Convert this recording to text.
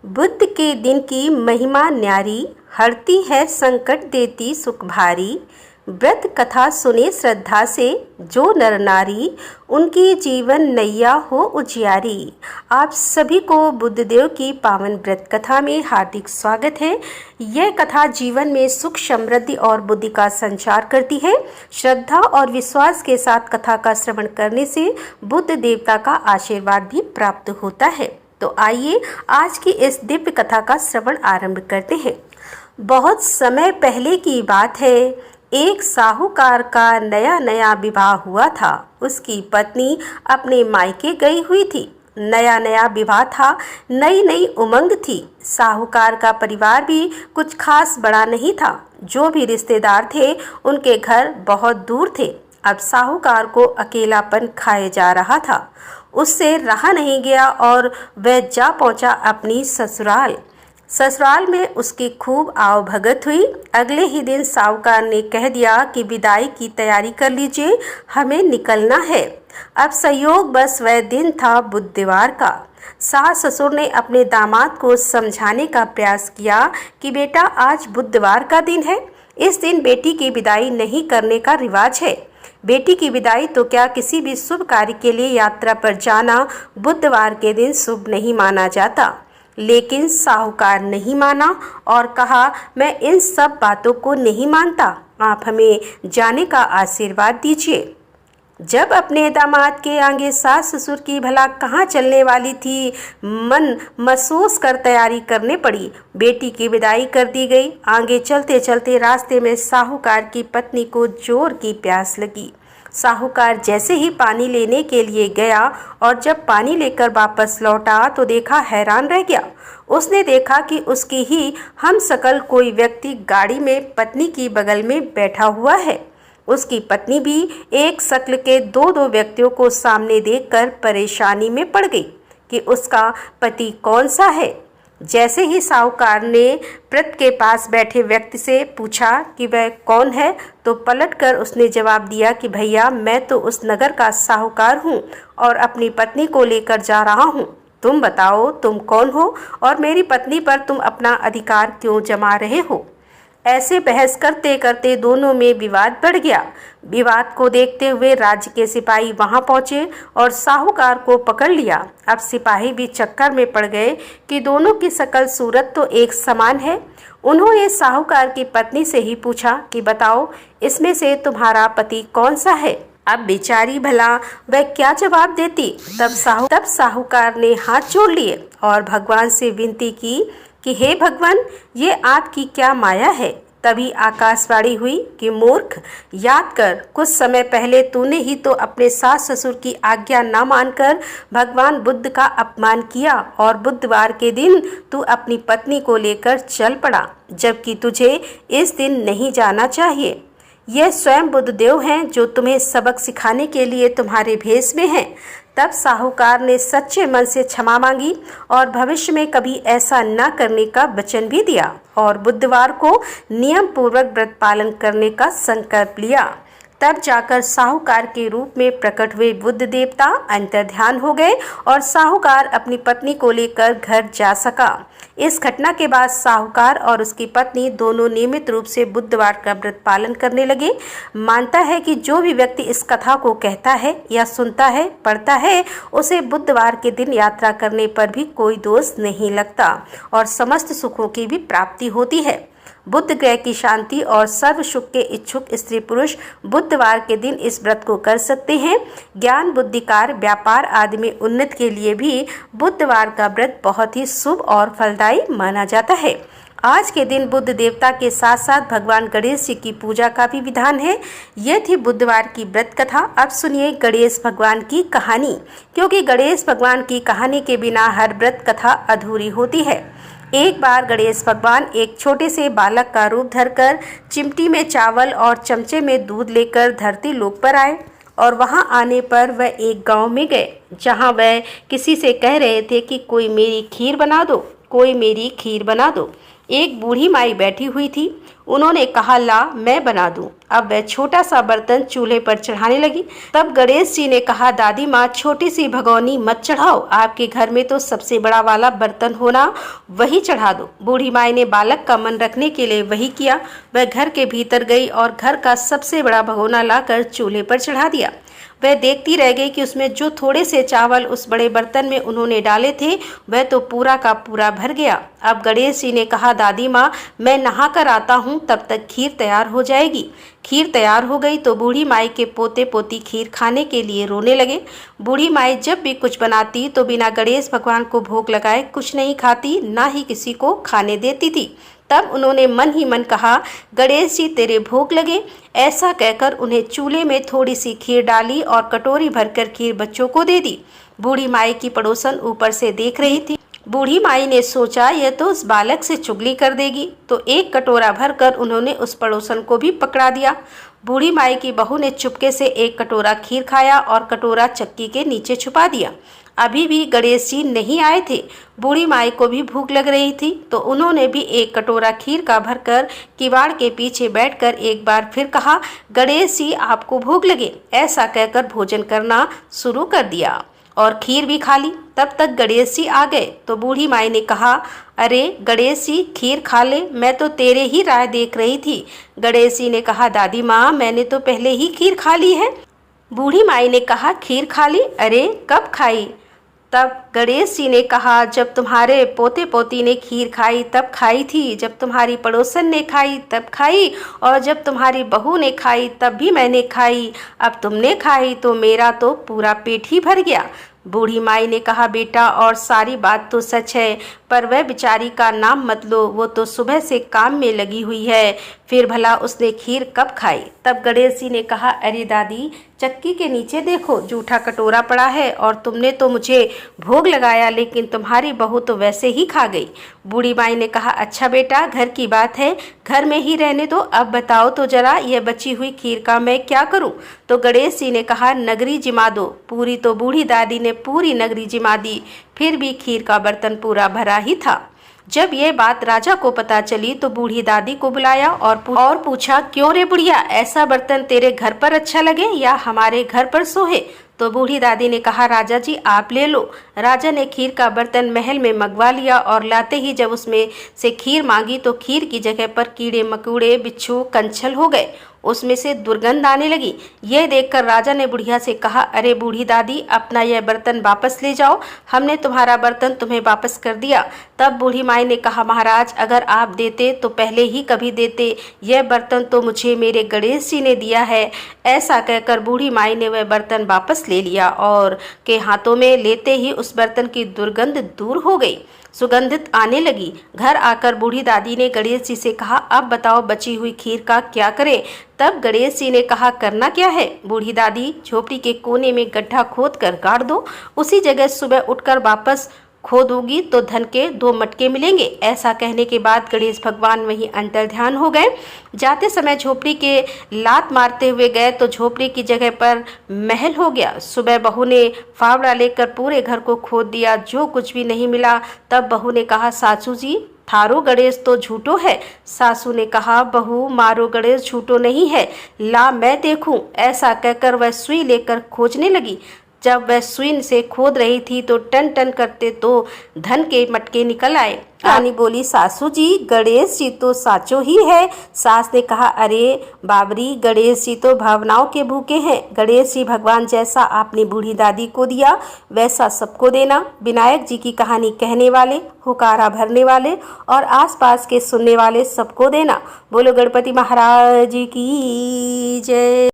बुद्ध के दिन की महिमा न्यारी, हरती है संकट देती सुख भारी। व्रत कथा सुने श्रद्धा से जो नर नारी, उनकी जीवन नैया हो उजियारी। आप सभी को बुद्धदेव की पावन व्रत कथा में हार्दिक स्वागत है। यह कथा जीवन में सुख समृद्धि और बुद्धि का संचार करती है। श्रद्धा और विश्वास के साथ कथा का श्रवण करने से बुद्ध देवता का आशीर्वाद भी प्राप्त होता है। तो आइए आज की इस दिव्य कथा का श्रवण आरंभ करते हैं। बहुत समय पहले की बात है। एक साहूकार का नया नया विवाह हुआ था। उसकी पत्नी अपने मायके गई हुई थी। नया नया विवाह था, नई नई उमंग थी। साहूकार का परिवार भी कुछ खास बड़ा नहीं था। जो भी रिश्तेदार थे उनके घर बहुत दूर थे। अब साहूकार को अकेलापन खाए जा रहा था। उससे रहा नहीं गया और वह जा पहुंचा अपनी ससुराल। ससुराल में उसकी खूब आवभगत हुई। अगले ही दिन साहूकार ने कह दिया कि विदाई की तैयारी कर लीजिए, हमें निकलना है। अब संयोग बस वह दिन था बुधवार का। सास ससुर ने अपने दामाद को समझाने का प्रयास किया कि बेटा, आज बुधवार का दिन है। इस दिन बेटी की विदाई नहीं करने का रिवाज है। बेटी की विदाई तो क्या, किसी भी शुभ कार्य के लिए यात्रा पर जाना बुधवार के दिन शुभ नहीं माना जाता। लेकिन साहूकार नहीं माना और कहा, मैं इन सब बातों को नहीं मानता, आप हमें जाने का आशीर्वाद दीजिए। जब अपने दामाद के आगे सास ससुर की भला कहाँ चलने वाली थी, मन महसूस कर तैयारी करने पड़ी। बेटी की विदाई कर दी गई। आगे चलते चलते रास्ते में साहूकार की पत्नी को जोर की प्यास लगी। साहूकार जैसे ही पानी लेने के लिए गया और जब पानी लेकर वापस लौटा तो देखा, हैरान रह गया। उसने देखा कि उसकी ही हम सकल कोई व्यक्ति गाड़ी में पत्नी की बगल में बैठा हुआ है। उसकी पत्नी भी एक शक्ल के दो व्यक्तियों को सामने देखकर परेशानी में पड़ गई कि उसका पति कौन सा है। जैसे ही साहूकार ने व्रत के पास बैठे व्यक्ति से पूछा कि वह कौन है, तो पलटकर उसने जवाब दिया कि भैया, मैं तो उस नगर का साहूकार हूँ और अपनी पत्नी को लेकर जा रहा हूँ। तुम बताओ, तुम कौन हो और मेरी पत्नी पर तुम अपना अधिकार क्यों जमा रहे हो। ऐसे बहस करते करते दोनों में विवाद बढ़ गया। विवाद को देखते हुए राज्य के सिपाही वहां पहुंचे और साहूकार को पकड़ लिया। अब सिपाही भी चक्कर में पड़ गए कि दोनों की शकल सूरत तो एक समान है। उन्होंने साहूकार की पत्नी से ही पूछा कि बताओ, इसमें से तुम्हारा पति कौन सा है। अब बेचारी भला वह क्या जवाब देती। तब साहूकार ने हाथ जोड़ लिए और भगवान से विनती की कि हे भगवान, ये आपकी क्या माया है। तभी आकाशवाणी हुई कि मूर्ख, याद कर, कुछ समय पहले तूने ही तो अपने सास ससुर की आज्ञा न मानकर भगवान बुद्ध का अपमान किया और बुधवार के दिन तू अपनी पत्नी को लेकर चल पड़ा, जबकि तुझे इस दिन नहीं जाना चाहिए। यह स्वयं बुद्धदेव हैं जो तुम्हें सबक सिखाने के लिए तुम्हारे भेष में हैं। तब साहूकार ने सच्चे मन से क्षमा मांगी और भविष्य में कभी ऐसा न करने का वचन भी दिया और बुधवार को नियम पूर्वक व्रत पालन करने का संकल्प लिया। तब जाकर साहूकार के रूप में प्रकट हुए बुद्ध देवता अंतर्ध्यान हो गए और साहूकार अपनी पत्नी को लेकर घर जा सका। इस घटना के बाद साहूकार और उसकी पत्नी दोनों नियमित रूप से बुधवार का व्रत पालन करने लगे। मानता है कि जो भी व्यक्ति इस कथा को कहता है या सुनता है, पढ़ता है, उसे बुधवार के दिन यात्रा करने पर भी कोई दोष नहीं लगता और समस्त सुखों की भी प्राप्ति होती है। बुध ग्रह की शांति और सर्व सुख के इच्छुक स्त्री पुरुष बुधवार के दिन इस व्रत को कर सकते हैं। ज्ञान, बुद्धिकार, व्यापार आदि में उन्नति के लिए भी बुधवार का व्रत बहुत ही शुभ और फलदायी माना जाता है। आज के दिन बुद्ध देवता के साथ साथ भगवान गणेश जी की पूजा का भी विधान है। यह थी बुधवार की व्रत कथा। अब सुनिए गणेश भगवान की कहानी, क्योंकि गणेश भगवान की कहानी के बिना हर व्रत कथा अधूरी होती है। एक बार गणेश भगवान एक छोटे से बालक का रूप धरकर चिमटी में चावल और चमचे में दूध लेकर धरती लोक पर आए और वहां आने पर वह एक गांव में गए, जहां वह किसी से कह रहे थे कि कोई मेरी खीर बना दो, कोई मेरी खीर बना दो। एक बूढ़ी माई बैठी हुई थी। उन्होंने कहा, ला मैं बना दूं। अब वह छोटा सा बर्तन चूल्हे पर चढ़ाने लगी। तब गणेश जी ने कहा, दादी माँ छोटी सी भगोनी मत चढ़ाओ, आपके घर में तो सबसे बड़ा वाला बर्तन होना, वही चढ़ा दो। बूढ़ी माई ने बालक का मन रखने के लिए वही किया। वह घर के भीतर गई और घर का सबसे बड़ा भगोना लाकर चूल्हे पर चढ़ा दिया। वह देखती रह गई कि उसमें जो थोड़े से चावल उस बड़े बर्तन में उन्होंने डाले थे वह तो पूरा का पूरा भर गया। अब गणेश जी ने कहा, दादी माँ मैं नहा कर आता हूँ, तब तक खीर तैयार हो जाएगी। खीर तैयार हो गई तो बूढ़ी माई के पोते पोती खीर खाने के लिए रोने लगे। बूढ़ी माई जब भी कुछ बनाती तो बिना गणेश भगवान को भोग लगाए कुछ नहीं खाती, ना ही किसी को खाने देती थी। तब उन्होंने मन ही मन कहा, गणेश जी तेरे भोग लगे। ऐसा कहकर उन्हें चूल्हे में थोड़ी सी खीर डाली और कटोरी भरकर खीर बच्चों को दे दी। बूढ़ी माई की पड़ोसन ऊपर से देख रही थी। बूढ़ी माई ने सोचा, यह तो उस बालक से चुगली कर देगी, तो एक कटोरा भरकर उन्होंने उस पड़ोसन को भी पकड़ा दिया। बूढ़ी माई की बहू ने चुपके से एक कटोरा खीर खाया और कटोरा चक्की के नीचे छुपा दिया। अभी भी गणेश जी नहीं आए थे। बूढ़ी माई को भी भूख लग रही थी, तो उन्होंने भी एक कटोरा खीर का भरकर किवाड़ के पीछे बैठकर एक बार फिर कहा, गणेश जी आपको भूख लगे। ऐसा कहकर भोजन करना शुरू कर दिया और खीर भी खा ली। तब तक गणेश जी आ गए तो बूढ़ी माई ने कहा, अरे गणेश जी खीर खा ले, मैं तो तेरे ही राह देख रही थी। गणेश जी ने कहा, दादी माँ मैंने तो पहले ही खीर खा ली है। बूढ़ी माई ने कहा, खीर खा ली? अरे कब खाई? तब गणेश जी ने कहा, जब तुम्हारे पोते पोती ने खीर खाई तब खाई थी, जब तुम्हारी पड़ोसन ने खाई तब खाई, और जब तुम्हारी बहू ने खाई तब भी मैंने खाई। अब तुमने खाई तो मेरा तो पूरा पेट ही भर गया। बूढ़ी माई ने कहा, बेटा और सारी बात तो सच है, पर वह बेचारी का नाम मत लो, वो तो सुबह से काम में लगी हुई है, फिर भला उसने खीर कब खाई? तब गणेश जी ने कहा, अरे दादी चक्की के नीचे देखो जूठा कटोरा पड़ा है, और तुमने तो मुझे भोग लगाया लेकिन तुम्हारी बहू तो वैसे ही खा गई। बूढ़ी माई ने कहा, अच्छा बेटा घर की बात है, घर में ही रहने दो। अब बताओ तो जरा यह बची हुई खीर का मैं क्या करूं? तो गणेश जी ने कहा, नगरी जिमा दो। पूरी तो बूढ़ी दादी ने पूरी नगरी जिमा दी, फिर भी खीर का बर्तन पूरा भरा ही था। जब यह बात राजा को पता चली तो बूढ़ी दादी को बुलाया और पूछा, क्यों रे बुढ़िया, ऐसा बर्तन तेरे घर पर अच्छा लगे या हमारे घर पर सोहे? तो बूढ़ी दादी ने कहा, राजा जी आप ले लो। राजा ने खीर का बर्तन महल में मंगवा लिया और लाते ही जब उसमें से खीर मांगी तो खीर की जगह पर कीड़े मकोड़े बिच्छू कंछल हो गए, उसमें से दुर्गंध आने लगी। यह देखकर राजा ने बुढ़िया से कहा, अरे बूढ़ी दादी अपना यह बर्तन वापस ले जाओ, हमने तुम्हारा बर्तन तुम्हें वापस कर दिया। तब बूढ़ी माई ने कहा, महाराज अगर आप देते तो पहले ही कभी देते, यह बर्तन तो मुझे मेरे गणेश जी ने दिया है। ऐसा कहकर बूढ़ी माई ने वह बर्तन वापस ले लिया और के हाथों में लेते ही उस बर्तन की दुर्गंध दूर हो गई, सुगंधित आने लगी। घर आकर बूढ़ी दादी ने गणेश जी से कहा, अब बताओ बची हुई खीर का क्या करें? तब गणेश जी ने कहा, करना क्या है? बूढ़ी दादी झोपड़ी के कोने में गड्ढा खोद कर गाड़ दो, उसी जगह सुबह उठकर वापस खोदोगी तो धन के 2 मटके मिलेंगे। ऐसा कहने के बाद गणेश भगवान वहीं अंतर ध्यान हो गए। जाते समय झोपड़ी के लात मारते हुए गए तो झोपड़ी की जगह पर महल हो गया। सुबह बहू ने फावड़ा लेकर पूरे घर को खोद दिया, जो कुछ भी नहीं मिला। तब बहू ने कहा, सासू जी थारो गणेश तो झूठो है। सासू ने कहा, बहू मारो गणेश झूठो नहीं है, ला मैं देखूं। ऐसा कहकर वह सुई लेकर खोजने लगी। जब वह सुई से खोद रही थी तो टन टन करते तो धन के मटके निकल आए। रानी बोली, सासू जी गणेश जी तो साचो ही है। सास ने कहा, अरे बाबरी गणेश जी तो भावनाओं के भूखे हैं। गणेश जी भगवान जैसा आपने बूढ़ी दादी को दिया वैसा सबको देना। विनायक जी की कहानी कहने वाले, हुकारा भरने वाले और आसपास के सुनने वाले सबको देना। बोलो गणपति महाराज की जय।